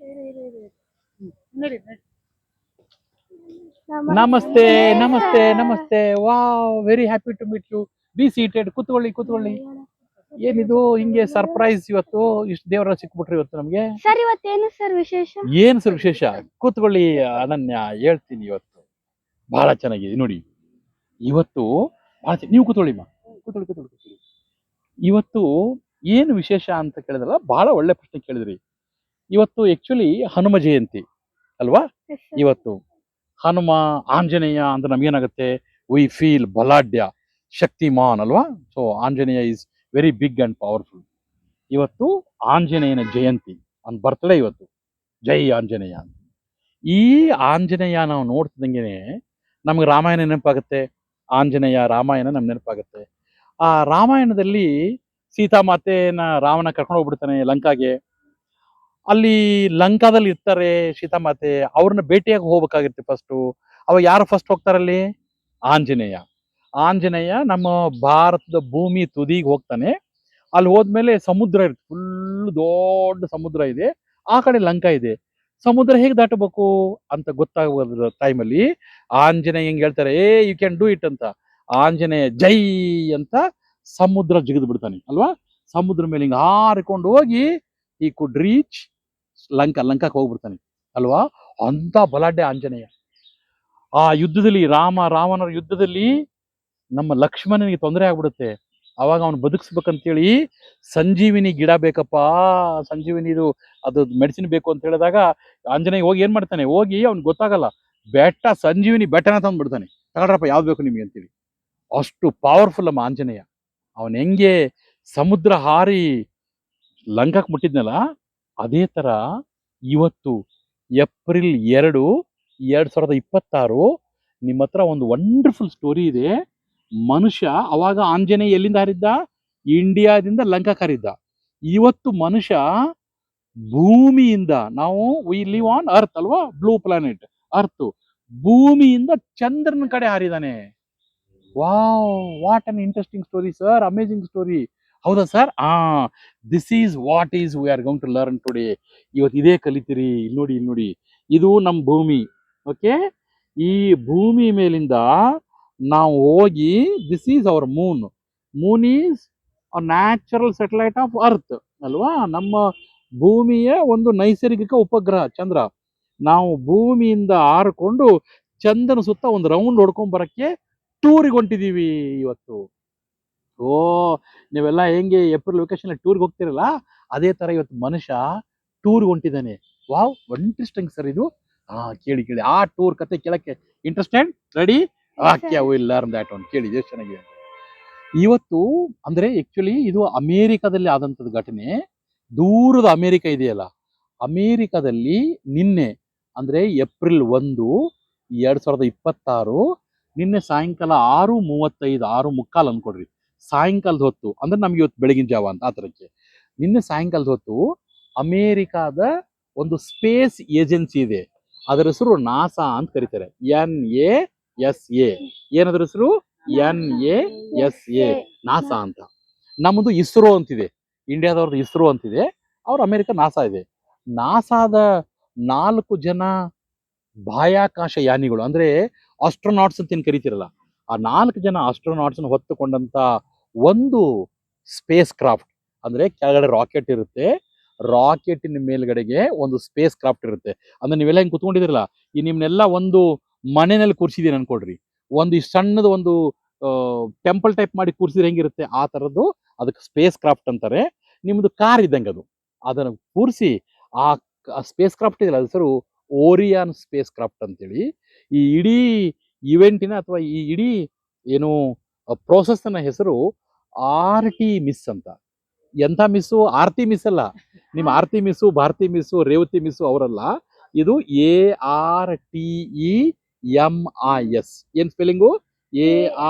ನಡಿ ನಡಿ. ನಮಸ್ತೆ ನಮಸ್ತೆ ನಮಸ್ತೆ. Wow, very happy to meet you. Be seated. ಕೂತ್ಕೊಳ್ಳಿ ಕೂತ್ಕೊಳ್ಳಿ. ಏನಿದು ಹಿಂಗೆ ಸರ್ಪ್ರೈಸ್ ಇವತ್ತು? ಇಷ್ಟು ದೇವರ ಸಿಕ್ಬಿಟ್ರಿ ಇವತ್ತು ನಮ್ಗೆ. ಸರ್ ಇವತ್ತೇನು ಸರ್ ವಿಶೇಷ? ಏನ್ ಸರ್ ವಿಶೇಷ? ಕೂತ್ಕೊಳ್ಳಿ ಅನನ್ಯ, ಹೇಳ್ತೀನಿ. ಇವತ್ತು ಬಹಳ ಚೆನ್ನಾಗಿದೆ ನೋಡಿ. ಇವತ್ತು ನೀವು ಕೂತ್ಕೊಳ್ಳಿ ಮಾ, ಕೂತ್ಕೊಳ್ಳಿ ಕೂತ್ಕೊಳ್ಳಿ ಕೂತ್ಕೊಳ್ಳಿ. ಇವತ್ತು ಏನು ವಿಶೇಷ ಅಂತ ಕೇಳಿದ್ರಲ್ಲ, ಬಹಳ ಒಳ್ಳೆ ಪ್ರಶ್ನೆ ಕೇಳಿದ್ರಿ. ಇವತ್ತು ಆಕ್ಚುಲಿ ಹನುಮ ಜಯಂತಿ ಅಲ್ವಾ? ಇವತ್ತು ಹನುಮ, ಆಂಜನೇಯ ಅಂದ್ರೆ ನಮ್ಗೇನಾಗುತ್ತೆ, ವಿ ಫೀಲ್ ಬಲಾಢ್ಯ, ಶಕ್ತಿಮಾನ್ ಅಲ್ವಾ? So Anjaneya is very big and powerful. ಇವತ್ತು ಆಂಜನೇಯನ ಜಯಂತಿ, ಅವ್ನ ಬರ್ತ್ಡೇ ಇವತ್ತು. ಜೈ ಆಂಜನೇಯ. ಈ ಆಂಜನೇಯ ನಾವು ನೋಡ್ತಿದ್ದಂಗೆನೆ ನಮ್ಗೆ ರಾಮಾಯಣ ನೆನಪಾಗುತ್ತೆ. ಆಂಜನೇಯ ರಾಮಾಯಣ ನಮ್ಗೆ ನೆನಪಾಗುತ್ತೆ. ಆ ರಾಮಾಯಣದಲ್ಲಿ ಸೀತಾಮಾತೆನ ರಾವಣ ಕರ್ಕೊಂಡು ಹೋಗ್ಬಿಡ್ತಾನೆ ಲಂಕಾಗೆ. ಅಲ್ಲಿ ಲಂಕಾದಲ್ಲಿ ಇರ್ತಾರೆ ಸೀತಾಮಾತೆ, ಅವ್ರನ್ನ ಭೇಟಿಯಾಗಿ ಹೋಗ್ಬೇಕಾಗಿರುತ್ತೆ ಫಸ್ಟು. ಅವಾಗ ಯಾರು ಫಸ್ಟ್ ಹೋಗ್ತಾರಲ್ಲಿ? ಆಂಜನೇಯ. ಆಂಜನೇಯ ನಮ್ಮ ಭಾರತದ ಭೂಮಿ ತುದಿಗೆ ಹೋಗ್ತಾನೆ. ಅಲ್ಲಿ ಹೋದ್ಮೇಲೆ ಸಮುದ್ರ ಇರುತ್ತೆ, ಫುಲ್ ದೊಡ್ಡ ಸಮುದ್ರ ಇದೆ. ಆ ಕಡೆ ಲಂಕಾ ಇದೆ. ಸಮುದ್ರ ಹೇಗೆ ದಾಟಬೇಕು ಅಂತ ಗೊತ್ತಾಗೋದ್ರ ಟೈಮಲ್ಲಿ ಆಂಜನೇಯ ಹೆಂಗ್ ಹೇಳ್ತಾರೆ, ಯು ಕ್ಯಾನ್ ಡೂ ಇಟ್ ಅಂತ. ಆಂಜನೇಯ ಜೈ ಅಂತ ಸಮುದ್ರ ಜಿಗಿದು ಬಿಡ್ತಾನೆ ಅಲ್ವಾ? ಸಮುದ್ರ ಮೇಲೆ ಹಿಂಗೆ ಹಾರಿಕೊಂಡು ಹೋಗಿ ಈ ಕುಡ್ ರೀಚ್ ಲಂಕಾಕ್ಕೆ ಹೋಗ್ಬಿಡ್ತಾನೆ ಅಲ್ವಾ? ಅಂತ ಬಲಾಢ್ಯ ಆಂಜನೇಯ. ಆ ಯುದ್ಧದಲ್ಲಿ ರಾವಣರ ಯುದ್ಧದಲ್ಲಿ ನಮ್ಮ ಲಕ್ಷ್ಮಣನಿಗೆ ತೊಂದರೆ ಆಗ್ಬಿಡುತ್ತೆ. ಅವಾಗ ಅವನು ಬದುಕಿಸ್ಬೇಕಂತೇಳಿ ಸಂಜೀವಿನಿ ಗಿಡ ಬೇಕಪ್ಪ, ಸಂಜೀವಿನಿದು ಅದು ಮೆಡಿಸಿನ್ ಬೇಕು ಅಂತ ಹೇಳಿದಾಗ ಆಂಜನೇಯ ಹೋಗಿ ಏನ್ ಮಾಡ್ತಾನೆ, ಹೋಗಿ ಅವ್ನಿಗೆ ಗೊತ್ತಾಗಲ್ಲ, ಸಂಜೀವಿನಿ ಬೆಟ್ಟನ ತಂದ್ಬಿಡ್ತಾನೆ. ತಗೊಳ್ರಪ್ಪ, ಯಾವ್ದು ಬೇಕು ನಿಮ್ಗೆ ಅಂತೇಳಿ. ಅಷ್ಟು ಪವರ್ಫುಲ್ ನಮ್ಮ ಆಂಜನೇಯ. ಅವನ್ ಹೆಂಗೆ ಸಮುದ್ರ ಹಾರಿ ಲಂಕಾಕ್ ಮುಟ್ಟಿದ್ನಲ್ಲ, ಅದೇ ತರ ಇವತ್ತು ಏಪ್ರಿಲ್ 2, 2026 ನಿಮ್ಮ ಹತ್ರ ಒಂದು ವಂಡರ್ಫುಲ್ ಸ್ಟೋರಿ ಇದೆ. ಮನುಷ್ಯ ಅವಾಗ ಆಂಜನೇಯ ಎಲ್ಲಿಂದ ಹಾರಿದ್ದ? ಇಂಡಿಯಾದಿಂದ ಲಂಕಾಕ್ ಹಾರಿದ್ದ. ಇವತ್ತು ಮನುಷ್ಯ ಭೂಮಿಯಿಂದ, ನಾವು ವಿ ಲಿವ್ ಆನ್ ಅರ್ತ್ ಅಲ್ವಾ, ಬ್ಲೂ ಪ್ಲಾನೆಟ್ ಅರ್ತ್, ಭೂಮಿಯಿಂದ ಚಂದ್ರನ ಕಡೆ ಹಾರಿದಾನೆ. Wow, what an interesting story sir, amazing story. ಹೌದಾ sir? This is what is we are going to learn today. ಇವತ್ತು ಇದೇ ಕಲಿತೀರಿ. ಇಲ್ಲಿ ನೋಡಿ, ಇಲ್ಲಿ ನೋಡಿ, ಇದು ನಮ್ಮ ಭೂಮಿ. ಓಕೆ, ಈ ಭೂಮಿ ಮೇಲಿಂದ ನಾವು ಹೋಗಿ, this is our Moon. Moon is a natural satellite of earth ಅಲ್ವಾ? ನಮ್ಮ ಭೂಮಿಯ ಒಂದು ನೈಸರ್ಗಿಕ ಉಪಗ್ರಹ ಚಂದ್ರ. ನಾವು ಭೂಮಿಯಿಂದ ಹಾರಿಕೊಂಡು ಚಂದ್ರನ ಸುತ್ತ ಒಂದು ರೌಂಡ್ ಹೊಡ್ಕೊಂಡ್ ಬರಕ್ಕೆ ಟೂರಿಗೆ ಹೊಂಟಿದೀವಿ ಇವತ್ತು. ಓ, ನೀವೆಲ್ಲ ಹೆಂಗೆ ಏಪ್ರಿಲ್ ವೆಕೇಶನ್ ಟೂರ್ಗೆ ಹೋಗ್ತಿರಲ್ಲ, ಅದೇ ತರ ಇವತ್ತು ಮನುಷ್ಯ ಟೂರ್ಗೆ ಹೊಂಟಿದ್ದಾನೆ. ವಾವ್, ಇಂಟ್ರೆಸ್ಟಿಂಗ್ ಸರ್ ಇದು. ಕೇಳಿ ಕೇಳಿ, ಆ ಟೂರ್ ಕತೆ ಕೇಳಕ್ಕೆ interested? Ready? Okay, will learn that one. ಕೇಳಿ, ಎಷ್ಟು ಚೆನ್ನಾಗಿದೆ. ಇವತ್ತು ಅಂದ್ರೆ ಆಕ್ಚುಲಿ ಇದು ಅಮೇರಿಕಾದಲ್ಲಿ ಆದಂತದ್ದು ಘಟನೆ. ದೂರದ ಅಮೇರಿಕ ಇದೆಯಲ್ಲ, ಅಮೇರಿಕಾದಲ್ಲಿ ನಿನ್ನೆ ಅಂದ್ರೆ ಏಪ್ರಿಲ್ 1, 2026 ನಿನ್ನೆ ಸಾಯಂಕಾಲ 6:35, 6:45 ಅನ್ಕೊಡ್ರಿ, ಸಾಯಂಕಾಲದ ಹೊತ್ತು. ಅಂದ್ರೆ ನಮ್ಗೆ ಇವತ್ತು ಬೆಳಗಿನ ಜಾವ ಅಂತ ಆ ತರಕ್ಕೆ. ನಿನ್ನೆ ಸಾಯಂಕಾಲದ ಹೊತ್ತು ಅಮೇರಿಕಾದ ಒಂದು ಸ್ಪೇಸ್ ಏಜೆನ್ಸಿ ಇದೆ. ಅದರ ಹೆಸರು ನಾಸಾ ಅಂತ ಕರೀತಾರೆ. NASA. ಏನದ್ರ ಹೆಸರು? NASA, ನಾಸಾ ಅಂತ. ನಮ್ಮದು ಇಸ್ರೋ ಅಂತಿದೆ, ಇಂಡಿಯಾದವ್ರದ್ದು ಇಸ್ರೋ ಅಂತಿದೆ. ಅವ್ರ ಅಮೆರಿಕ ನಾಸಾ ಇದೆ. ನಾಸಾದ 4 ಜನ ಬಾಹ್ಯಾಕಾಶ ಯಾನಿಗಳು, ಅಂದ್ರೆ ಆಸ್ಟ್ರೋನಾಟ್ಸ್ ಅಂತ ಏನ್ ಕರಿತಿರಲ್ಲ, ಆ 4 ಜನ ಆಸ್ಟ್ರೋನಾಟ್ಸ್ ಹೊತ್ತುಕೊಂಡಂತ ಒಂದು ಸ್ಪೇಸ್ ಕ್ರಾಫ್ಟ್. ಅಂದ್ರೆ ಕೆಳಗಡೆ ರಾಕೆಟ್ ಇರುತ್ತೆ, ರಾಕೆಟಿನ ಮೇಲ್ಗಡೆಗೆ ಒಂದು ಸ್ಪೇಸ್ ಕ್ರಾಫ್ಟ್ ಇರುತ್ತೆ. ಅಂದ್ರೆ ನೀವೆಲ್ಲ ಹಿಂಗ್ ಕುತ್ಕೊಂಡಿದಿರಲ್ಲ, ಈ ನಿಮ್ನೆಲ್ಲ ಒಂದು ಮನೆಯಲ್ಲಿ ಕೂರ್ಸಿದೀನಿ ಅನ್ಕೊಡ್ರಿ, ಒಂದು ಈ ಸಣ್ಣದ ಒಂದು ಟೆಂಪಲ್ ಟೈಪ್ ಮಾಡಿ ಕೂರ್ಸಿದ್ರೆ ಹೆಂಗಿರುತ್ತೆ, ಆ ತರದ್ದು ಅದಕ್ಕೆ ಸ್ಪೇಸ್ ಕ್ರಾಫ್ಟ್ ಅಂತಾರೆ. ನಿಮ್ದು ಕಾರ್ ಇದ್ದಂಗೆ ಅದು. ಅದನ್ನು ಕೂರಿಸಿ ಆ ಸ್ಪೇಸ್ ಕ್ರಾಫ್ಟ್ ಇದೆಯಲ್ಲ, ಹೆಸರು ಓರಿಯಾನ್ ಸ್ಪೇಸ್ ಕ್ರಾಫ್ಟ್ ಅಂತೇಳಿ. ಈ ಇಡೀ ಇವೆಂಟಿನ ಅಥವಾ ಈ ಇಡೀ ಏನು ಪ್ರೋಸೆಸ್ನ ಹೆಸರು RT-MISS ಅಂತ. ಎಂಥ ಮಿಸ್ಸು? ಆರ್ತಿ ಮಿಸ್ ಅಲ್ಲ. ನಿಮ್ಮ Aarti miss, Bharati miss, Revathi miss ಅವರಲ್ಲ. ಇದು ARTEMIS. ಏನ್ ಸ್ಪೆಲ್ಲಿಂಗು?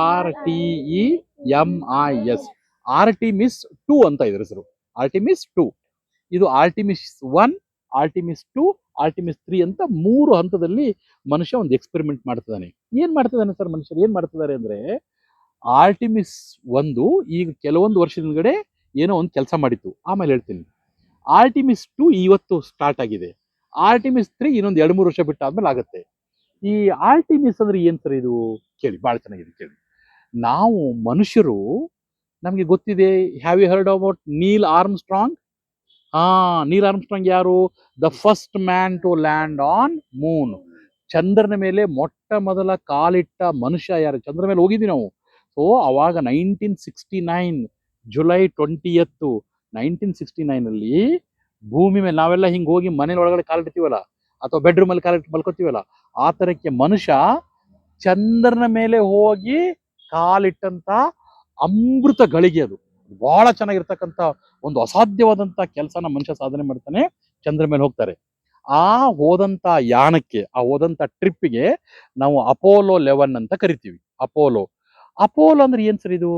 ARTEMIS. RT-MISS 2 ಅಂತ ಇದ್ರ ಹೆಸರು. RT-MISS 2. ಇದು RT-MISS 1, RT-MISS 2, RT-MISS 3 ಅಂತ 3 ಹಂತದಲ್ಲಿ ಮನುಷ್ಯ ಒಂದು ಎಕ್ಸ್ಪೆರಿಮೆಂಟ್ ಮಾಡ್ತಿದ್ದಾನೆ. ಏನ್ ಮಾಡ್ತಿದ್ದಾನೆ ಸರ್ ಮನುಷ್ಯರು? ಏನ್ ಮಾಡ್ತಿದ್ದಾರೆ ಅಂದ್ರೆ, RT-MISS 1 ಈಗ ಕೆಲವೊಂದು ವರ್ಷದ ಹಿಂದ್ಗಡೆ ಏನೋ ಒಂದು ಕೆಲಸ ಮಾಡಿತ್ತು, ಆಮೇಲೆ ಹೇಳ್ತೀನಿ. RT-MISS 2 ಇವತ್ತು ಸ್ಟಾರ್ಟ್ ಆಗಿದೆ. ಆರ್ಟಿಮಿಸ್ 3 ಇನ್ನೊಂದು 2-3 ವರ್ಷ ಬಿಟ್ಟಾದ್ಮೇಲೆ ಆಗುತ್ತೆ. ಈ ಆರ್ಟಿಮಿಸ್ ಅಂದ್ರೆ ಏನ್ ಸರ್ ಇದು? ಕೇಳಿ, ಬಹಳ ಚೆನ್ನಾಗಿದೆ ಕೇಳಿ. ನಾವು ಮನುಷ್ಯರು, ನಮ್ಗೆ ಗೊತ್ತಿದೆ, have you heard about Neil Armstrong? ಹಾ, ನೀಲ್ ಆರ್ಮ್ಸ್ಟ್ರಾಂಗ್ ಯಾರು? The first man to land on moon. ಚಂದ್ರನ ಮೇಲೆ ಮೊಟ್ಟ ಮೊದಲ ಕಾಲಿಟ್ಟ ಮನುಷ್ಯ ಯಾರು? ಚಂದ್ರ ಮೇಲೆ ಹೋಗಿದ್ವಿ ನಾವು. ಸೊ ಅವಾಗ 1969 ಜುಲೈ 20th 1969 ಅಲ್ಲಿ ಭೂಮಿ ಮೇಲೆ ನಾವೆಲ್ಲ ಹಿಂಗ್ ಹೋಗಿ ಮನೇಲಿ ಒಳಗಡೆ ಕಾಲಿಡ್ತೀವಲ್ಲ, ಅಥವಾ ಬೆಡ್ರೂಮ್ ಅಲ್ಲಿ ಕಾಲಿಟ್ಟು ಮಲ್ಕೋತೀವಲ್ಲ, ಆ ತರಕ್ಕೆ ಮನುಷ್ಯ ಚಂದ್ರನ ಮೇಲೆ ಹೋಗಿ ಕಾಲಿಟ್ಟಂತ ಅಮೃತ ಗಳಿಗೆ ಅದು. ಬಹಳ ಚೆನ್ನಾಗಿರ್ತಕ್ಕಂಥ ಒಂದು ಅಸಾಧ್ಯವಾದಂತ ಕೆಲಸನ ಮನುಷ್ಯ ಸಾಧನೆ ಮಾಡ್ತಾನೆ, ಚಂದ್ರ ಮೇಲೆ ಹೋಗ್ತಾರೆ. ಆ ಹೋದಂತ ಯಾನಕ್ಕೆ, ಆ ಹೋದಂತ ಟ್ರಿಪ್ಗೆ ನಾವು ಅಪೋಲೋ 11 ಅಂತ ಕರಿತೀವಿ. ಅಪೋಲೋ. ಅಪೋಲೋ ಅಂದ್ರೆ ಏನ್ ಸರ್ ಇದು?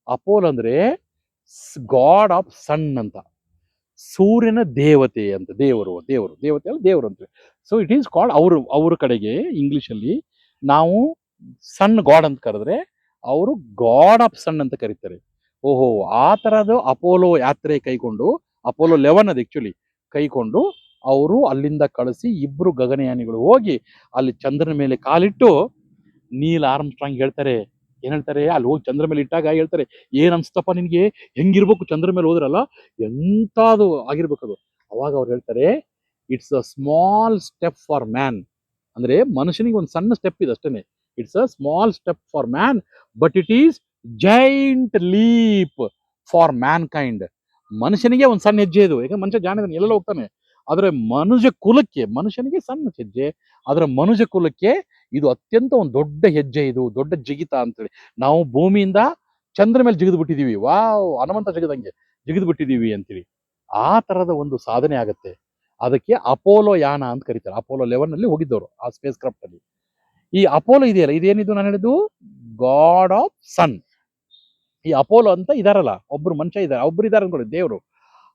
ಅಪೋಲೋ ಅಂದ್ರೆ ಗಾಡ್ ಆಫ್ ಸನ್ ಅಂತ, ಸೂರ್ಯನ ದೇವತೆ ಅಂತ. ದೇವರು ದೇವರು ದೇವತೆ ಅಲ್ಲ, ದೇವರು ಅಂತ. ಸೊ ಇಟ್ ಈಸ್ ಕಾಲ್ಡ್, ಅವ್ರ ಕಡೆಗೆ ಇಂಗ್ಲಿಷ್ ಅಲ್ಲಿ ನಾವು ಸನ್ ಗಾಡ್ ಅಂತ ಕರೆದ್ರೆ, ಅವರು ಗಾಡ್ ಆಫ್ ಸನ್ ಅಂತ ಕರೀತಾರೆ. ಓಹೋ, ಆ ತರದ್ದು ಅಪೋಲೋ ಯಾತ್ರೆ ಕೈಕೊಂಡು, ಅಪೋಲೋ 11 ಅದು ಆಕ್ಚುಲಿ ಕೈಕೊಂಡು, ಅವರು ಅಲ್ಲಿಂದ ಕಳಿಸಿ ಇಬ್ರು ಗಗನಯಾನಿಗಳು ಹೋಗಿ ಅಲ್ಲಿ ಚಂದ್ರನ ಮೇಲೆ ಕಾಲಿಟ್ಟು, ನೀಲ್ ಆರ್ಮ್ಸ್ಟ್ರಾಂಗ್ ಹೇಳ್ತಾರೆ, ಏನ್ ಹೇಳ್ತಾರೆ, ಅಲ್ಲಿ ಹೋಗಿ ಚಂದ್ರ ಮೇಲೆ ಇಟ್ಟಾಗ ಹೇಳ್ತಾರೆ, ಏನ್ ಅನ್ಸ್ತಪ್ಪ ನಿನ್ಗೆ, ಹೆಂಗಿರ್ಬೇಕು ಚಂದ್ರ ಮೇಲೆ ಹೋದ್ರಲ್ಲ, ಎಂತಾದು ಆಗಿರ್ಬೇಕು ಅದು. ಅವಾಗ ಅವ್ರು ಹೇಳ್ತಾರೆ, it's a small step for man. ಅಂದ್ರೆ ಮನುಷ್ಯನಿಗೆ ಒಂದು ಸಣ್ಣ ಸ್ಟೆಪ್ ಇದೆ ಅಷ್ಟೇನೆ. It's a small step for man, but it is giant leap for mankind. ಮನುಷ್ಯನಿಗೆ ಒಂದು ಸಣ್ಣ ಹೆಜ್ಜೆ ಇದು, ಯಾಕಂದ್ರೆ ಮನುಷ್ಯ ಜಾಣಿದಾನೆ, ಎಲ್ಲ ಹೋಗ್ತಾನೆ. ಆದ್ರೆ ಮನುಷ್ಯ ಕುಲಕ್ಕೆ, ಮನುಷ್ಯನಿಗೆ ಸಣ್ಣ ಹೆಜ್ಜೆ, ಆದ್ರೆ ಮನುಷ್ಯ ಕುಲಕ್ಕೆ ಇದು ಅತ್ಯಂತ ಒಂದು ದೊಡ್ಡ ಹೆಜ್ಜೆ, ಇದು ದೊಡ್ಡ ಜಿಗಿತ ಅಂತೇಳಿ. ನಾವು ಭೂಮಿಯಿಂದ ಚಂದ್ರ ಮೇಲೆ ಜಿಗಿದು ಬಿಟ್ಟಿದೀವಿ, ವಾವ್, ಹನುಮಂತ ಜಿಗಿದಂಗೆ ಜಿಗಿದು ಬಿಟ್ಟಿದೀವಿ ಅಂತೇಳಿ. ಆ ತರದ ಒಂದು ಸಾಧನೆ ಆಗತ್ತೆ. ಅದಕ್ಕೆ ಅಪೋಲೋ ಯಾನ ಅಂತ ಕರೀತಾರೆ. ಅಪೋಲೋ 11 ಅಲ್ಲಿ ಹೋಗಿದ್ದವರು ಆ ಸ್ಪೇಸ್ ಕ್ರಾಫ್ಟ್ ಅಲ್ಲಿ. ಈ ಅಪೋಲೋ ಇದೆಯಲ್ಲ, ಇದೇನಿದು ನಾನು ಹೇಳಿದ್ದು, ಗಾಡ್ ಆಫ್ ಸನ್. ಈ ಅಪೋಲೋ ಅಂತ ಇದಾರಲ್ಲ, ಒಬ್ರು ಮನುಷ್ಯ ಇದ್ದಾರೆ, ಒಬ್ರು ಇದಾರೆ ಅನ್ಕೊಳ್ಳಿ, ದೇವರು.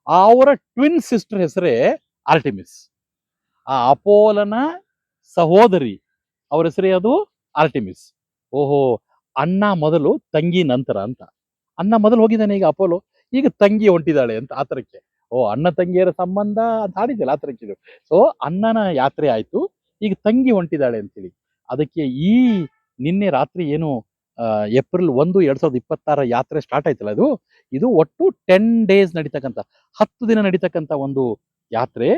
ಅವರ ಟ್ವಿನ್ ಸಿಸ್ಟರ್ ಹೆಸರೇ ಆರ್ಟಿಮಿಸ್. ಆ ಅಪೋಲನ ಸಹೋದರಿ, ಅವ್ರ ಹೆಸರೇ ಅದು ಆರ್ಟಿಮಿಸ್. ಓಹೋ, ಅಣ್ಣ ಮೊದಲು, ತಂಗಿ ನಂತರ ಅಂತ. ಅಣ್ಣ ಮೊದಲು ಹೋಗಿದ್ದಾನೆ, ಈಗ ಅಪೋಲೋ, ಈಗ ತಂಗಿ ಹೊಂಟಿದ್ದಾಳೆ ಅಂತ, ಆ ತರಕ್ಕೆ. ಓ, ಅಣ್ಣ ತಂಗಿಯರ ಸಂಬಂಧ ಅಂತ ಹಾಡಿದ್ಯಲ್ಲ, ಆ ತರಕ್ಕೆ ಇದು. ಸೊ ಅಣ್ಣನ ಯಾತ್ರೆ ಆಯ್ತು, ಈಗ ತಂಗಿ ಹೊಂಟಿದ್ದಾಳೆ ಅಂತೇಳಿ. ಅದಕ್ಕೆ ಈ ನಿನ್ನೆ ರಾತ್ರಿ ಏನು ಏಪ್ರಿಲ್ 1 2026 ಯಾತ್ರೆ ಸ್ಟಾರ್ಟ್ ಆಯ್ತಲ್ಲ, ಇದು ಒಟ್ಟು 10 days ನಡೀತಕ್ಕಂಥ, 10 ದಿನ ನಡೀತಕ್ಕಂಥ ಒಂದು ಯಾತ್ರೆ.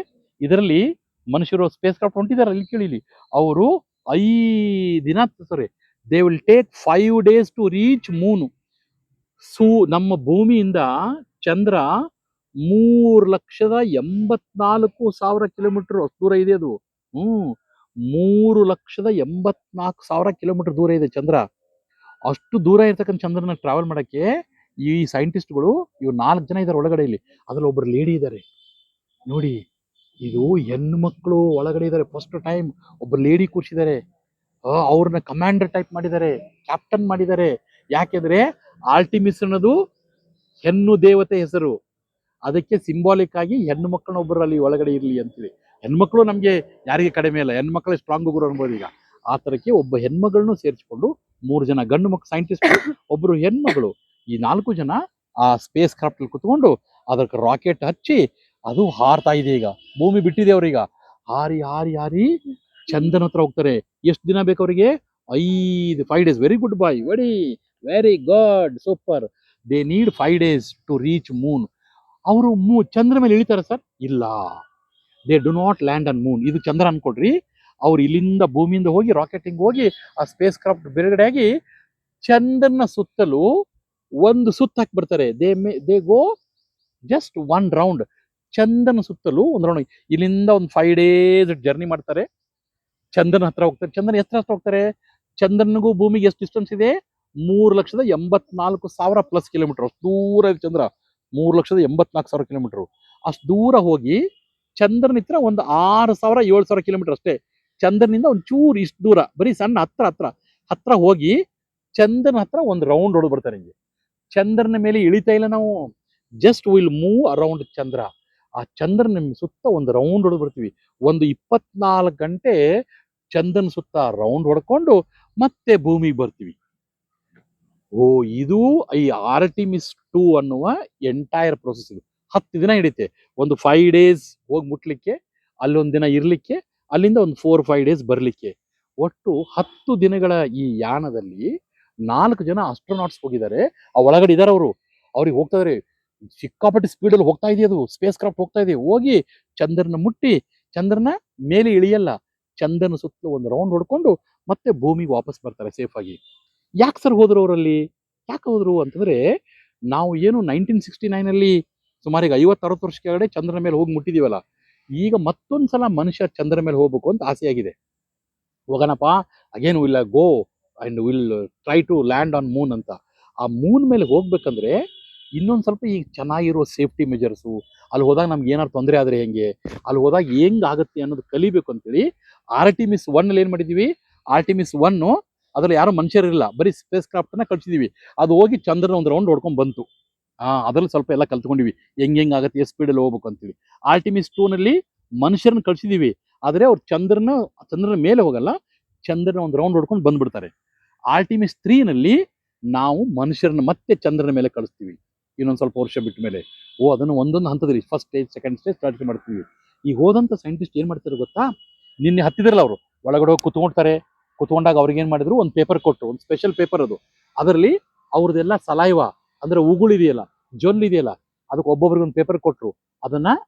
ಇದರಲ್ಲಿ ಮನುಷ್ಯರು ಸ್ಪೇಸ್ ಕ್ರಾಫ್ಟ್ ಹೊಂಟಿದ್ದಾರೆ, ಇಲ್ಲಿ ಕೇಳಿಲಿ, ಅವರು 5 ದಿನ, sorry, they will take 5 days to reach moon. ನಮ್ಮ ಭೂಮಿಯಿಂದ ಚಂದ್ರ 3,84,000 ಕಿಲೋಮೀಟರ್ ದೂರ ಇದೆ ಅದು. 3,84,000 ಕಿಲೋಮೀಟರ್ ದೂರ ಇದೆ ಚಂದ್ರ. ಅಷ್ಟು ದೂರ ಇರ್ತಕ್ಕಂಥ ಚಂದ್ರನ ಟ್ರಾವೆಲ್ ಮಾಡಕ್ಕೆ ಈ ಸೈಂಟಿಸ್ಟ್ಗಳು, ಇವ್ರು 4 ಜನ ಇದ್ದಾರೆ ಒಳಗಡೆ ಇಲ್ಲಿ. ಅದ್ರಲ್ಲಿ ಒಬ್ರು ಲೇಡಿ ಇದ್ದಾರೆ ನೋಡಿ, ಇದು ಹೆಣ್ಣು ಮಕ್ಕಳು ಒಳಗಡೆ ಇದ್ದಾರೆ. ಫಸ್ಟ್ ಟೈಮ್ ಒಬ್ಬ ಲೇಡಿ ಕೂರ್ಸಿದ್ದಾರೆ, ಅವ್ರನ್ನ ಕಮಾಂಡರ್ ಟೈಪ್ ಮಾಡಿದ್ದಾರೆ, ಕ್ಯಾಪ್ಟನ್ ಮಾಡಿದ್ದಾರೆ. ಯಾಕೆಂದ್ರೆ ಆರ್ಟಿಮಿಸ್ ಅನ್ನೋದು ಹೆಣ್ಣು ದೇವತೆ ಹೆಸರು, ಅದಕ್ಕೆ ಸಿಂಬಾಲಿಕ್ ಆಗಿ ಹೆಣ್ಣು ಮಕ್ಕಳನ್ನ ಒಬ್ಬರು ಅಲ್ಲಿ ಒಳಗಡೆ ಇರ್ಲಿ ಅಂತೇಳಿ. ಹೆಣ್ಮಕ್ಳು ನಮ್ಗೆ ಯಾರಿಗೆ ಕಡಿಮೆ ಇಲ್ಲ, ಹೆಣ್ಮಕ್ಳೇ ಸ್ಟ್ರಾಂಗ್ ಗುರು ಅನ್ಬೋದು. ಈಗ ಆ ತರಕ್ಕೆ ಒಬ್ಬ ಹೆಣ್ಮಗಳನ್ನೂ ಸೇರಿಸಿಕೊಂಡು 3 ಜನ ಗಂಡು ಮಕ್ಕಳು ಸೈಂಟಿಸ್ಟ್, ಒಬ್ರು ಹೆಣ್ಮಗಳು, ಈ 4 ಜನ ಆ ಸ್ಪೇಸ್ ಕ್ರಾಫ್ಟ್ ಅಲ್ಲಿ ಕುತ್ಕೊಂಡು ಅದಕ್ಕೆ ರಾಕೆಟ್ ಹಚ್ಚಿ ಅದು ಹಾರ್ತಾ ಇದೆ. ಈಗ ಭೂಮಿ ಬಿಟ್ಟಿದೆ ಅವ್ರೀಗ, ಹಾರಿ ಹಾರಿ ಹಾರಿ ಚಂದ್ರನ ಹತ್ರ ಹೋಗ್ತಾರೆ. ಎಷ್ಟು ದಿನ ಬೇಕು ಅವರಿಗೆ? 5 days. Very good boy, very good, super. They need 5 days to reach moon. ಅವರು ಚಂದ್ರ ಮೇಲೆ ಇಳಿತಾರೆ ಸರ್? ಇಲ್ಲ, they do not land on moon. ಇದು ಚಂದ್ರ ಅನ್ಕೊಡ್ರಿ. ಅವ್ರು ಇಲ್ಲಿಂದ ಭೂಮಿಯಿಂದ ಹೋಗಿ ರಾಕೆಟಿಂಗ್ ಹೋಗಿ ಆ ಸ್ಪೇಸ್ ಕ್ರಾಫ್ಟ್ ಬಿಡುಗಡೆ ಆಗಿ ಚಂದ್ರನ ಸುತ್ತಲೂ ಒಂದು ಸುತ್ತ ಹಾಕಿ ಬರ್ತಾರೆ. They go just 1 round. ಚಂದ್ರನ ಸುತ್ತಲೂ ಒಂದು ರೌಂಡ್. ಇಲ್ಲಿಂದ ಒಂದು 5 days ಜರ್ನಿ ಮಾಡ್ತಾರೆ, ಚಂದ್ರನ ಹತ್ರ ಹೋಗ್ತಾರೆ. ಚಂದ್ರನ ಹತ್ರ ಹೋಗ್ತಾರೆ. ಚಂದ್ರನಿಗೂ ಭೂಮಿಗೆ ಎಷ್ಟು ಡಿಸ್ಟೆನ್ಸ್ ಇದೆ? 3,84,000 ಪ್ಲಸ್ ಕಿಲೋಮೀಟರ್. ಅಷ್ಟು ದೂರ ಇದೆ ಚಂದ್ರ, 3,84,000 ಕಿಲೋಮೀಟರ್. ಅಷ್ಟು ದೂರ ಹೋಗಿ ಚಂದ್ರನ ಹತ್ರ ಒಂದು 6,000-7,000 ಕಿಲೋಮೀಟರ್ ಅಷ್ಟೇ. ಚಂದ್ರನಿಂದ ಒಂದು ಚೂರು ಇಷ್ಟು ದೂರ, ಬರೀ ಸಣ್ಣ ಹತ್ರ ಹೋಗಿ ಚಂದ್ರನ ಹತ್ರ ಒಂದು ರೌಂಡ್ ಹೊಡೆದು ಬರ್ತಾರೆ. ಹಿಂಗೆ ಚಂದ್ರನ ಮೇಲೆ ಇಳಿತಾ ಇಲ್ಲ ನಾವು, ಜಸ್ಟ್ ವಿಲ್ ಮೂವ್ ಅರೌಂಡ್ ಚಂದ್ರ. ಆ ಚಂದ್ರನ ಸುತ್ತ ಒಂದು ರೌಂಡ್ ಹೊಡೆದು ಬರ್ತೀವಿ. ಒಂದು 24 ಗಂಟೆ ಚಂದ್ರನ ಸುತ್ತ ರೌಂಡ್ ಹೊಡ್ಕೊಂಡು ಮತ್ತೆ ಭೂಮಿಗೆ ಬರ್ತೀವಿ. ಓ, ಇದು ಈ ಆರ್ಟಿಮಿಸ್ 2 ಅನ್ನುವ ಎಂಟೈರ್ ಪ್ರೊಸೆಸ್. ಇದು 10 ದಿನ ಹಿಡಿತೆ. ಒಂದು 5 days ಹೋಗಿ ಮುಟ್ಲಿಕ್ಕೆ, ಅಲ್ಲೊಂದು ದಿನ ಇರ್ಲಿಕ್ಕೆ, ಅಲ್ಲಿಂದ ಒಂದು 4-5 ಡೇಸ್ ಬರ್ಲಿಕ್ಕೆ. ಒಟ್ಟು 10 ದಿನಗಳ ಈ ಯಾನದಲ್ಲಿ 4 ಜನ ಆಸ್ಟ್ರೋನಾಟ್ಸ್ ಹೋಗಿದ್ದಾರೆ. ಆ ಒಳಗಡೆ ಇದಾರೆ ಅವರು. ಅವ್ರಿಗೆ ಹೋಗ್ತಾ ಇದಾರೆ, ಸಿಕ್ಕಾಪಟ್ಟೆ ಸ್ಪೀಡಲ್ಲಿ ಹೋಗ್ತಾ ಇದೆ, ಅದು ಸ್ಪೇಸ್ ಕ್ರಾಫ್ಟ್ ಹೋಗ್ತಾ ಇದೆ. ಹೋಗಿ ಚಂದ್ರನ ಮುಟ್ಟಿ, ಚಂದ್ರನ ಮೇಲೆ ಇಳಿಯಲ್ಲ, ಚಂದ್ರನ ಸುತ್ತಲೂ ಒಂದು ರೌಂಡ್ ಹೊಡ್ಕೊಂಡು ಮತ್ತೆ ಭೂಮಿಗೆ ವಾಪಸ್ ಬರ್ತಾರೆ ಸೇಫ್ ಆಗಿ. ಯಾಕೆ ಸರ್ ಹೋದ್ರು ಅವರಲ್ಲಿ? ಯಾಕೆ ಹೋದ್ರು ಅಂತಂದ್ರೆ, ನಾವು ಏನು 1969 ಅಲ್ಲಿ ಸುಮಾರಿಗೆ 50-60 ವರ್ಷ ಕೆಳಗಡೆ ಚಂದ್ರನ ಮೇಲೆ ಹೋಗಿ ಮುಟ್ಟಿದೀವಲ್ಲ, ಈಗ ಮತ್ತೊಂದ್ಸಲ ಮನುಷ್ಯ ಚಂದ್ರನ ಮೇಲೆ ಹೋಗ್ಬೇಕು ಅಂತ ಆಸೆ ಆಗಿದೆ. ಹೋಗೋಣಪ್ಪ, again will go and will try to land on moon ಅಂತ. ಆ ಮೂನ್ ಮೇಲೆ ಹೋಗ್ಬೇಕಂದ್ರೆ ಇನ್ನೊಂದು ಸ್ವಲ್ಪ ಈಗ ಚೆನ್ನಾಗಿರೋ ಸೇಫ್ಟಿ ಮೆಜರ್ಸು, ಅಲ್ಲಿ ಹೋದಾಗ ನಮ್ಗೆ ಏನಾದ್ರು ತೊಂದರೆ ಆದರೆ ಹೆಂಗೆ, ಅಲ್ಲಿ ಹೋದಾಗ ಹೆಂಗ್ ಆಗುತ್ತೆ ಅನ್ನೋದು ಕಲಿಬೇಕು ಅಂತೇಳಿ ಆರ್ಟಿಮಿಸ್ 1 ಅಲ್ಲಿ ಏನ್ ಮಾಡಿದೀವಿ, ಆರ್ಟಿಮಿಸ್ 1 ಅದ್ರಲ್ಲಿ ಯಾರು ಮನುಷ್ಯರಿಲ್ಲ, ಬರೀ ಸ್ಪೇಸ್ ಕ್ರಾಫ್ಟ್ ನ ಕಳ್ಸಿದೀವಿ. ಅದು ಹೋಗಿ ಚಂದ್ರನ ಒಂದು ರೌಂಡ್ ಹೊಡ್ಕೊಂಡ್ ಬಂತು. ಅದ್ರಲ್ಲಿ ಸ್ವಲ್ಪ ಎಲ್ಲ ಕಲ್ತ್ಕೊಂಡಿವಿ, ಹೆಂಗ್ ಆಗುತ್ತೆ, ಎಷ್ಟು ಸ್ಪೀಡಲ್ಲಿ ಹೋಗ್ಬೇಕು ಅಂತೇಳಿ. ಆರ್ಟಿಮಿಸ್ 2 ನಲ್ಲಿ ಮನುಷ್ಯರನ್ನ ಕಳ್ಸಿದೀವಿ, ಆದ್ರೆ ಅವ್ರು ಚಂದ್ರನ ಮೇಲೆ ಹೋಗಲ್ಲ, ಚಂದ್ರನ ಒಂದು ರೌಂಡ್ ಹೊಡ್ಕೊಂಡು ಬಂದ್ಬಿಡ್ತಾರೆ. ಆರ್ಟಿಮಿಸ್ 3 ನಲ್ಲಿ ನಾವು ಮನುಷ್ಯರನ್ನ ಮತ್ತೆ ಚಂದ್ರನ ಮೇಲೆ ಕಳಿಸ್ತೀವಿ ಇನ್ನೊಂದು ಸ್ವಲ್ಪ ವರ್ಷ ಬಿಟ್ಟ ಮೇಲೆ. ಅದನ್ನು ಒಂದೊಂದು ಹಂತದಲ್ಲಿ first stage, second stage start ಮಾಡ್ತೀವಿ. ಈಗ ಹೋದಂತ ಸೈಂಟಿಸ್ಟ್ ಏನ್ ಮಾಡ್ತಾರೆ ಗೊತ್ತಾ, ನಿನ್ನೆ ಹತ್ತಿದ್ರಲ್ಲ ಅವರು, ಒಳಗಡೆ ಹೋಗಿ ಕುತ್ಕೊಳ್ತಾರೆ. ಕುತ್ಕೊಂಡಾಗ ಅವ್ರಿಗೆ ಏನ್ ಮಾಡಿದ್ರು, ಒಂದು ಪೇಪರ್ ಕೊಟ್ಟು, ಒಂದು ಸ್ಪೆಷಲ್ ಪೇಪರ್ ಅದು, ಅದರಲ್ಲಿ ಅವ್ರದ್ದೆಲ್ಲ ಸಲೈವ ಅಂದ್ರೆ ಉಗುಳಿದೆಯಲ್ಲ, ಜೊಲ್ಲಿದೆಯಲ್ಲ, ಅದಕ್ಕೆ ಒಬ್ಬೊಬ್ರಿಗೆ ಒಂದು ಪೇಪರ್ ಕೊಟ್ರು. ಅದು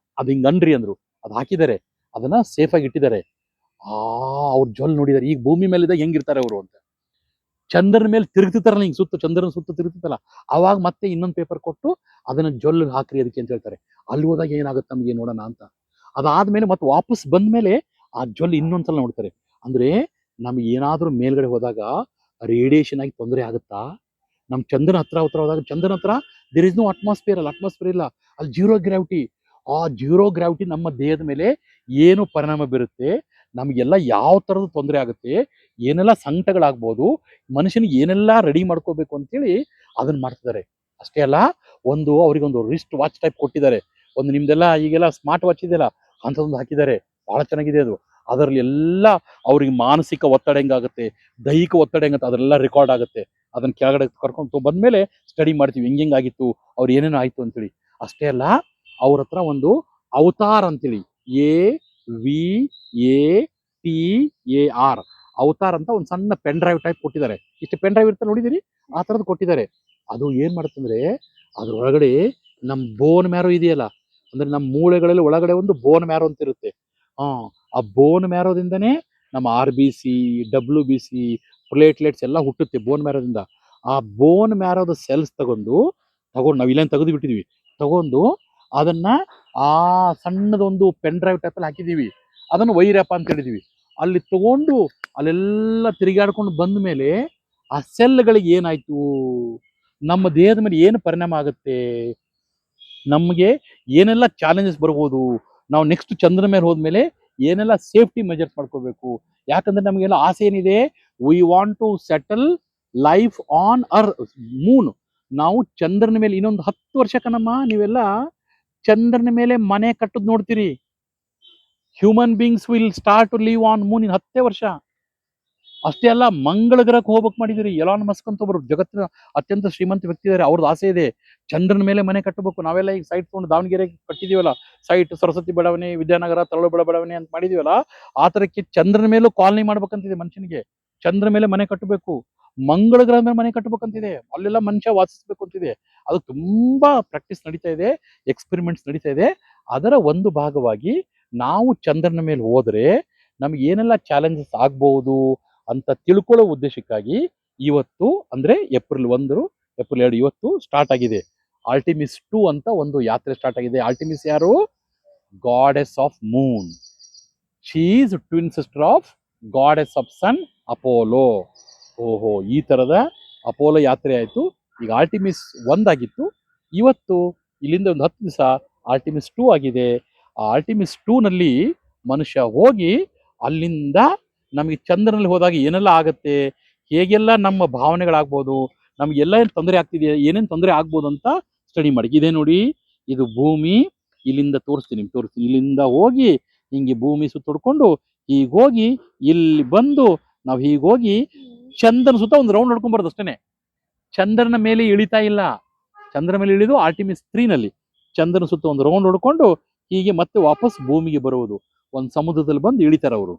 ಹಿಂಗ್ ಅನ್ರಿ ಅಂದ್ರು, ಅದು ಹಾಕಿದ್ದಾರೆ, ಅದನ್ನ ಸೇಫ್ ಆಗಿ ಇಟ್ಟಿದ್ದಾರೆ. ಅವ್ರ ಜೊಲ್ ನೋಡಿದಾರೆ, ಈಗ ಭೂಮಿ ಮೇಲಿದ್ದಾಗ ಹೆಂಗಿರ್ತಾರೆ ಅವರು ಅಂತ. ಚಂದ್ರನ ಮೇಲೆ ತಿರುಗ್ತಿರ್ತಾರಲ್ಲ, ಹಿಂಗ್ ಸುತ್ತ ಚಂದ್ರನ ಸುತ್ತ ತಿರುಗ್ತಿತ್ತಲ್ಲ, ಅವಾಗ ಮತ್ತೆ ಇನ್ನೊಂದು ಪೇಪರ್ ಕೊಟ್ಟು ಅದನ್ನ ಜೊಲ್ ಹಾಕ್ರಿ ಅದಕ್ಕೆ ಅಂತ ಹೇಳ್ತಾರೆ. ಅಲ್ಲಿ ಹೋದಾಗ ಏನಾಗುತ್ತೆ ನಮ್ಗೆ ನೋಡೋಣ ಅಂತ. ಅದಾದ್ಮೇಲೆ ಮತ್ತೆ ವಾಪಸ್ ಬಂದ್ಮೇಲೆ ಆ ಜೊಲ್ ಇನ್ನೊಂದ್ಸಲ ನೋಡ್ತಾರೆ. ಅಂದ್ರೆ ನಮ್ಗೆ ಏನಾದ್ರೂ ಮೇಲ್ಗಡೆ ಹೋದಾಗ ರೇಡಿಯೇಷನ್ ಆಗಿ ತೊಂದರೆ ಆಗುತ್ತಾ, ನಮ್ ಚಂದ್ರನ ಹತ್ರ ಹೋದಾಗ, ಚಂದ್ರನ ಹತ್ರ ದೇರ್ ಇಸ್ ನೋ ಅಟ್ಮಾಸ್ಫಿಯರ್ ಇಲ್ಲ, ಅಲ್ಲಿ ಜೀರೋ ಗ್ರಾವಿಟಿ. ಆ ಜೀರೋ ಗ್ರಾವಿಟಿ ನಮ್ಮ ದೇಹದ ಮೇಲೆ ಏನು ಪರಿಣಾಮ ಬೀರುತ್ತೆ, ನಮಗೆಲ್ಲ ಯಾವ ತರದ ತೊಂದರೆ ಆಗುತ್ತೆ, ಏನೆಲ್ಲ ಸಂಕಟಗಳಾಗ್ಬೋದು, ಮನುಷ್ಯನಿಗೆ ಏನೆಲ್ಲ ರೆಡಿ ಮಾಡ್ಕೋಬೇಕು ಅಂತೇಳಿ ಅದನ್ನ ಮಾಡ್ತಿದ್ದಾರೆ. ಅಷ್ಟೇ ಅಲ್ಲ, ಅವ್ರಿಗೊಂದು ರಿಸ್ಟ್ ವಾಚ್ ಟೈಪ್ ಕೊಟ್ಟಿದ್ದಾರೆ. ಒಂದು ನಿಮ್ದೆಲ್ಲ ಈಗೆಲ್ಲ ಸ್ಮಾರ್ಟ್ ವಾಚ್ ಇದೆಯಲ್ಲ, ಅಂಥದ್ದೊಂದು ಹಾಕಿದ್ದಾರೆ. ಬಹಳ ಚೆನ್ನಾಗಿದೆ ಅದು. ಅದರಲ್ಲಿ ಎಲ್ಲ ಅವ್ರಿಗೆ ಮಾನಸಿಕ ಒತ್ತಡ ಹೆಂಗಾಗುತ್ತೆ, ದೈಹಿಕ ಒತ್ತಡ ಹೆಂಗತ್ತೆ, ಅದೆಲ್ಲ ರೆಕಾರ್ಡ್ ಆಗುತ್ತೆ. ಅದನ್ನ ಕೆಳಗಡೆ ಕರ್ಕೊಂಡು ಬಂದ್ಮೇಲೆ ಸ್ಟಡಿ ಮಾಡ್ತೀವಿ, ಹೆಂಗಾಗಿತ್ತು, ಅವ್ರು ಏನೇನು ಆಯ್ತು ಅಂತೇಳಿ. ಅಷ್ಟೇ ಅಲ್ಲ, ಅವ್ರ ಹತ್ರ ಒಂದು ಅವತಾರ್ ಅಂತೇಳಿ, AVATAR ಅವತಾರ್ ಅಂತ ಒಂದು ಸಣ್ಣ ಪೆನ್ ಡ್ರೈವ್ ಟೈಪ್ ಕೊಟ್ಟಿದ್ದಾರೆ. ಇಷ್ಟು ಪೆನ್ ಡ್ರೈವ್ ಇರ್ತಾರೆ ನೋಡಿದಿರಿ, ಆ ತರದ್ದು ಕೊಟ್ಟಿದ್ದಾರೆ. ಅದು ಏನ್ ಮಾಡುತ್ತಂದ್ರೆ, ಅದ್ರ ಒಳಗಡೆ ನಮ್ ಬೋನ್ ಮ್ಯಾರೋ ಇದೆಯಲ್ಲ, ಅಂದ್ರೆ ನಮ್ಮ ಮೂಳೆಗಳಲ್ಲಿ ಒಳಗಡೆ ಒಂದು ಬೋನ್ ಮ್ಯಾರೋ ಅಂತ ಇರುತ್ತೆ. ಆ ಬೋನ್ ಮ್ಯಾರೋದಿಂದನೇ ನಮ್ಮ RBC, WBC, ಪ್ಲೇಟ್ಲೆಟ್ಸ್ ಎಲ್ಲ ಹುಟ್ಟುತ್ತೆ ಬೋನ್ ಮ್ಯಾರೋದಿಂದ. ಆ ಬೋನ್ ಮ್ಯಾರೋದ ಸೆಲ್ಸ್ ತಗೊಂಡು ನಾವು ಇಲ್ಲೇನು ತೆಗೆದು ಬಿಟ್ಟಿದೀವಿ, ತಗೊಂಡು ಅದನ್ನ ಆ ಸಣ್ಣದೊಂದು ಪೆನ್ ಡ್ರೈವ್ ಟೈಪಲ್ಲಿ ಹಾಕಿದೀವಿ. ಅದನ್ನು ವೈರಪ್ಪ ಅಂತ ಹೇಳಿದೀವಿ. ಅಲ್ಲಿ ತಗೊಂಡು ಅಲ್ಲೆಲ್ಲ ತಿರುಗಾಡ್ಕೊಂಡು ಬಂದ ಮೇಲೆ ಆ ಸೆಲ್ಗಳಿಗೆ ಏನಾಯ್ತು, ನಮ್ಮ ದೇಹದ ಮೇಲೆ ಏನು ಪರಿಣಾಮ ಆಗುತ್ತೆ, ನಮಗೆ ಏನೆಲ್ಲ ಚಾಲೆಂಜಸ್ ಬರ್ಬೋದು, ನಾವು ನೆಕ್ಸ್ಟ್ ಚಂದ್ರನ ಮೇಲೆ ಹೋದ್ಮೇಲೆ ಏನೆಲ್ಲ ಸೇಫ್ಟಿ ಮೆಜರ್ಸ್ ಮಾಡ್ಕೋಬೇಕು. ಯಾಕಂದ್ರೆ ನಮಗೆಲ್ಲ ಆಸೆ ಏನಿದೆ, we want to settle life on moon. ನಾವು ಚಂದ್ರನ ಮೇಲೆ ಇನ್ನೊಂದು 10 ವರ್ಷ ಕಣಮ್ಮ, ನೀವೆಲ್ಲ ಚಂದ್ರನ ಮೇಲೆ ಮನೆ ಕಟ್ಟುದ್ ನೋಡ್ತೀರಿ. Human beings will start to live on moon in 10 ವರ್ಷ. ಅಷ್ಟೇ ಅಲ್ಲ, ಮಂಗಳ ಗ್ರಹಕ್ಕೆ ಹೋಗ್ಬೇಕು ಮಾಡಿದಿರಿ. ಎಲಾನ್ ಮಸ್ಕ್ ಅಂತ ಒಬ್ರು ಜಗತ್ತಿನ ಅತ್ಯಂತ ಶ್ರೀಮಂತ ವ್ಯಕ್ತಿ ಇದ್ದಾರೆ, ಅವ್ರದ್ದು ಆಸೆ ಇದೆ ಚಂದ್ರನ ಮೇಲೆ ಮನೆ ಕಟ್ಟಬೇಕು. ನಾವೆಲ್ಲ ಈಗ ಸೈಟ್ ತಗೊಂಡು ದಾವಣಗೆರೆ ಕಟ್ಟಿದೀವಲ್ಲ, ಸೈಟ್ ಸರಸ್ವತಿ ಬಡಾವಣೆ, ವಿದ್ಯಾನಗರ, ತರಳು ಬಡಾವಣೆ ಅಂತ ಮಾಡಿದೀವಲ್ಲ, ಆ ತರಕ್ಕೆ ಚಂದ್ರನ ಮೇಲೂ ಕಾಲನಿ ಮಾಡ್ಬೇಕಂತಿದೆ ಮನುಷ್ಯನಿಗೆ. ಚಂದ್ರ ಮೇಲೆ ಮನೆ ಕಟ್ಟಬೇಕು, ಮಂಗಳ ಗ್ರಹದ ಮೇಲೆ ಮನೆ ಕಟ್ಟಬೇಕಂತಿದೆ, ಅಲ್ಲೆಲ್ಲ ಮನುಷ್ಯ ವಾಸಿಸ್ಬೇಕು ಅಂತಿದೆ. ಅದು ತುಂಬಾ ಪ್ರಾಕ್ಟೀಸ್ ನಡೀತಾ ಇದೆ, ಎಕ್ಸ್ಪೆರಿಮೆಂಟ್ಸ್ ನಡೀತಾ ಇದೆ. ಅದರ ಒಂದು ಭಾಗವಾಗಿ ನಾವು ಚಂದ್ರನ ಮೇಲೆ ಹೋದ್ರೆ ನಮ್ಗೆ ಏನೆಲ್ಲ ಚಾಲೆಂಜಸ್ ಆಗ್ಬಹುದು ಅಂತ ತಿಳ್ಕೊಳ್ಳೋ ಉದ್ದೇಶಕ್ಕಾಗಿ ಇವತ್ತು, ಅಂದ್ರೆ ಏಪ್ರಿಲ್ 1, ಏಪ್ರಿಲ್ 2 ಇವತ್ತು ಸ್ಟಾರ್ಟ್ ಆಗಿದೆ ಆರ್ಟಿಮಿಸ್ 2 ಅಂತ ಒಂದು ಯಾತ್ರೆ ಸ್ಟಾರ್ಟ್ ಆಗಿದೆ. ಆರ್ಟಿಮಿಸ್ ಯಾರು? Goddess of moon. She is twin sister of goddess of sun Apollo. ಓಹೋ, ಈ ತರದ ಅಪೋಲೋ ಯಾತ್ರೆ ಆಯ್ತು. ಈಗ ಆರ್ಟಿಮಿಸ್ 1 ಆಗಿತ್ತು, ಇವತ್ತು ಇಲ್ಲಿಂದ ಒಂದು 10 ದಿವಸ ಆರ್ಟಿಮಿಸ್ 2 ಆಗಿದೆ. ಆ ಆರ್ಟಿಮಿಸ್ 2 ನಲ್ಲಿ ಮನುಷ್ಯ ಹೋಗಿ ಅಲ್ಲಿಂದ ನಮಗೆ ಚಂದ್ರನಲ್ಲಿ ಹೋದಾಗ ಏನೆಲ್ಲ ಆಗತ್ತೆ, ಹೇಗೆಲ್ಲ ನಮ್ಮ ಭಾವನೆಗಳಾಗ್ಬೋದು, ನಮ್ಗೆಲ್ಲ ಏನು ತೊಂದರೆ ಆಗ್ತಿದೆಯಾ, ಏನೇನು ತೊಂದರೆ ಆಗ್ಬೋದು ಅಂತ ಸ್ಟಡಿ ಮಾಡಿ. ಇದೇ ನೋಡಿ, ಇದು ಭೂಮಿ. ಇಲ್ಲಿಂದ ತೋರಿಸ್ತೀನಿ, ಇಲ್ಲಿಂದ ಹೋಗಿ ಹಿಂಗೆ ಭೂಮಿ ಸುತ್ತೊಡ್ಕೊಂಡು ಹೀಗೆ ಹೋಗಿ ಇಲ್ಲಿ ಬಂದು ನಾವು ಹೀಗೆ ಹೋಗಿ ಚಂದ್ರನ ಸುತ್ತ ಒಂದು ರೌಂಡ್ ಹೊಡ್ಕೊಂಡ್ಬಾರ್ದು ಅಷ್ಟೇನೆ. ಚಂದ್ರನ ಮೇಲೆ ಇಳಿತಾ ಇಲ್ಲ, ಚಂದ್ರನ ಮೇಲೆ ಇಳಿದು ಆರ್ಟಿಮಿಸ್ 3 ನಲ್ಲಿ ಚಂದ್ರನ ಸುತ್ತ ಒಂದು ರೌಂಡ್ ಹೊಡ್ಕೊಂಡು ಹೀಗೆ ಮತ್ತೆ ವಾಪಸ್ ಭೂಮಿಗೆ ಬರುವುದು. ಒಂದು ಸಮುದ್ರದಲ್ಲಿ ಬಂದು ಇಳಿತಾರೆ ಅವರು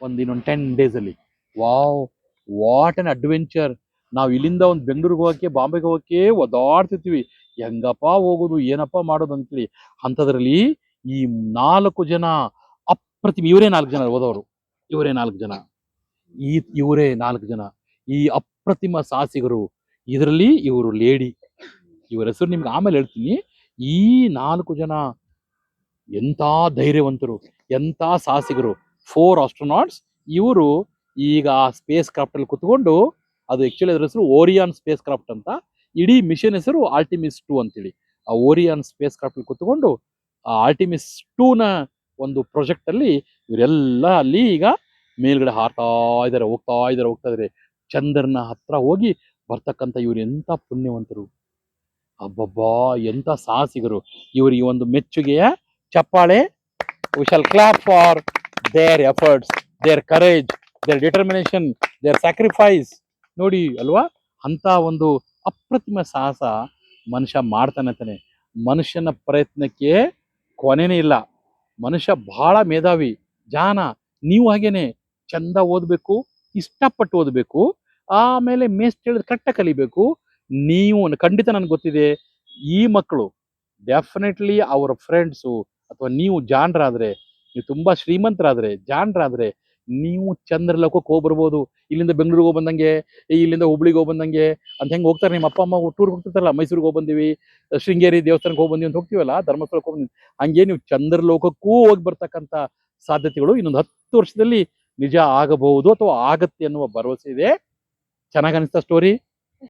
ಇನ್ನೊಂದು 10 days ಅಲ್ಲಿ. Wow, what an adventure. ನಾವು ಇಲ್ಲಿಂದ ಒಂದು ಬೆಂಗಳೂರಿಗೆ ಹೋಗಕ್ಕೆ, ಬಾಂಬೆಗೆ ಹೋಗಕ್ಕೆ ಒದಾಡ್ತಿರ್ತೀವಿ, ಹೆಂಗಪ್ಪ ಹೋಗೋದು, ಏನಪ್ಪ ಮಾಡೋದು ಅಂತೇಳಿ. ಅಂಥದ್ರಲ್ಲಿ ಈ 4 ಜನ ಅಪ್ರತಿಮ, ಇವರೇ 4 ಜನ ಹೋದವರು, ಇವರೇ 4 ಜನ, ಇವರೇ 4 ಜನ ಈ ಅಪ್ರತಿಮ ಸಾಹಸಿಗರು. ಇದರಲ್ಲಿ ಇವರು ಲೇಡಿ, ಇವರ ಹೆಸರು ನಿಮ್ಗೆ ಆಮೇಲೆ ಹೇಳ್ತೀನಿ. ಈ 4 ಜನ ಎಂಥ ಧೈರ್ಯವಂತರು, ಎಂಥ ಸಾಹಸಿಗರು, 4 ಆಸ್ಟ್ರೋನಾಟ್ಸ್. ಇವರು ಈಗ ಆ ಸ್ಪೇಸ್ ಕ್ರಾಫ್ಟ್ ಅಲ್ಲಿ ಕುತ್ಕೊಂಡು, ಅದು ಆಕ್ಚುಲಿ ಅದ್ರ ಹೆಸರು ಓರಿಯಾನ್ ಸ್ಪೇಸ್ ಕ್ರಾಫ್ಟ್ ಅಂತ, ಇಡೀ ಮಿಷನ್ ಹೆಸರು ಆರ್ಟಿಮಿಸ್ 2 ಅಂತೇಳಿ. ಆ ಓರಿಯಾನ್ ಸ್ಪೇಸ್ ಕ್ರಾಫ್ಟ್ ಅಲ್ಲಿ ಕುತ್ಕೊಂಡು ಆ ಆರ್ಟಿಮಿಸ್ 2 ನ ಒಂದು ಪ್ರಾಜೆಕ್ಟ್ ಅಲ್ಲಿ ಇವರೆಲ್ಲ ಅಲ್ಲಿ ಈಗ ಮೇಲ್ಗಡೆ ಹಾರ್ತಾ ಇದ್ದಾರೆ, ಹೋಗ್ತಾ ಇದ್ದಾರೆ. ಚಂದ್ರನ ಹತ್ರ ಹೋಗಿ ಬರ್ತಕ್ಕಂಥ ಇವ್ರು ಎಂಥ ಪುಣ್ಯವಂತರು, ಅಬ್ಬಬ್ಬಾ ಎಂಥ ಸಾಹಸಿಗರು. ಇವರಿಗೆ ಒಂದು ಮೆಚ್ಚುಗೆಯ ಚಪ್ಪಾಳೆ. We shall clap for their efforts, their courage, their determination, their sacrifice. ನೋಡಿ ಅಲ್ವಾ, ಅಂತ ಒಂದು ಅಪ್ರತಿಮ ಸಾಹಸ ಮನುಷ್ಯ ಮಾಡ್ತಾನೆ ಅಂತಾನೆ. ಮನುಷ್ಯನ ಪ್ರಯತ್ನಕ್ಕೆ ಕೊನೆನೇ ಇಲ್ಲ. ಮನುಷ್ಯ ಬಹಳ ಮೇಧಾವಿ, ಜಾನ. ನೀವು ಹಾಗೇನೆ ಚಂದ ಓದಬೇಕು, ಇಷ್ಟಪಟ್ಟು ಓದಬೇಕು, ಆಮೇಲೆ ಮೇಸ್ಟ್ ಹೇಳಿದ ಕರೆಕ್ಟಾಗಿ ಕಲಿಬೇಕು. ನೀವು ಖಂಡಿತ ನನಗೆ ಗೊತ್ತಿದೆ, ಈ ಮಕ್ಕಳು ಡೆಫಿನೆಟ್ಲಿ ಅವರ ಫ್ರೆಂಡ್ಸು ಅಥವಾ ನೀವು ಜಾಣರಾದ್ರೆ, ನೀವು ತುಂಬಾ ಶ್ರೀಮಂತರಾದ್ರೆ, ಜಾಣರಾದ್ರೆ, ನೀವು ಚಂದ್ರಲೋಕಕ್ಕೆ ಹೋಗ್ಬರ್ಬೋದು. ಇಲ್ಲಿಂದ ಬೆಂಗಳೂರಿಗೆ ಹೋಗಿ ಬಂದಂಗೆ, ಇಲ್ಲಿಂದ ಹುಬ್ಳಿಗೆ ಹೋಗಿ ಬಂದಂಗೆ ಅಂತ ಹೆಂಗೆ ಹೋಗ್ತಾರೆ ನಿಮ್ಮ ಅಪ್ಪ ಅಮ್ಮ ಟೂರ್ಗೆ ಹೋಗ್ತಿರ್ತಾರಲ್ಲ, ಮೈಸೂರಿಗೆ ಹೋಗಿ ಬಂದಿವಿ, ಶೃಂಗೇರಿ ದೇವಸ್ಥಾನಕ್ಕೆ ಹೋಗಿ ಬಂದಿವಿ ಅಂತ ಹೋಗ್ತೀವಲ್ಲ, ಧರ್ಮಸ್ಥಳಕ್ಕೆ ಹೋಗಿ, ಹಂಗೆ ನೀವು ಚಂದ್ರಲೋಕಕ್ಕೂ ಹೋಗಿ ಬರ್ತಕ್ಕಂಥ ಸಾಧ್ಯತೆಗಳು ಇನ್ನೊಂದು 10 ವರ್ಷದಲ್ಲಿ ನಿಜ ಆಗಬಹುದು ಅಥವಾ ಆಗತ್ತೆ ಅನ್ನುವ ಭರವಸೆ ಇದೆ. ಚೆನ್ನಾಗಿ ಅನಿಸ್ತಾ ಸ್ಟೋರಿ?